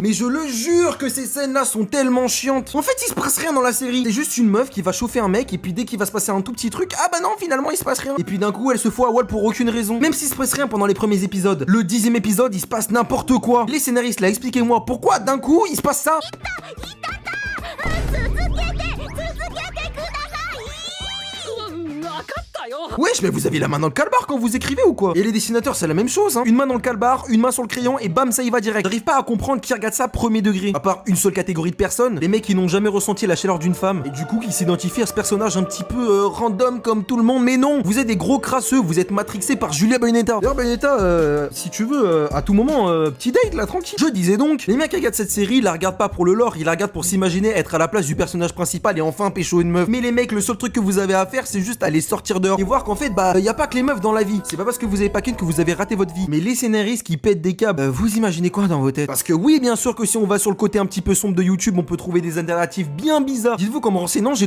Mais je le jure que ces scènes-là sont tellement chiantes. En fait, il se passe rien dans la série. C'est juste une meuf qui va chauffer un mec et puis dès qu'il va se passer un tout petit truc, ah bah non, finalement il se passe rien. Et puis d'un coup, elle se fout à Wall pour aucune raison. Même s'il se passe rien pendant les premiers épisodes. Le 10e épisode, il se passe n'importe quoi. Les scénaristes, là, expliquez-moi pourquoi d'un coup il se passe ça. Wesh, mais vous avez la main dans le calbar quand vous écrivez ou quoi? Et les dessinateurs, c'est la même chose, hein. Une main dans le calbar, une main sur le crayon et bam, ça y va direct. J'arrive pas à comprendre qui regarde ça premier degré. À part une seule catégorie de personnes, les mecs qui n'ont jamais ressenti la chaleur d'une femme et du coup qui s'identifient à ce personnage un petit peu random comme tout le monde. Mais non, vous êtes des gros crasseux, vous êtes matrixés par Julia Bayonetta. D'ailleurs, Bayonetta, si tu veux, à tout moment, petit date là, tranquille. Je disais donc, les mecs qui regardent cette série, ils la regardent pas pour le lore, ils la regardent pour s'imaginer être à la place du personnage principal et enfin pécho une meuf. Mais les mecs, le seul truc que vous avez à faire, c'est juste aller sortir dehors et voir qu'en fait, bah, y a pas que les meufs dans la vie. C'est pas parce que vous avez pas qu'une que vous avez raté votre vie. Mais les scénaristes qui pètent des câbles, vous imaginez quoi dans vos têtes? Parce que oui, bien sûr que si on va sur le côté un petit peu sombre de YouTube, on peut trouver des alternatives bien bizarres. Dites-vous qu'en me renseignant, j'ai trouvé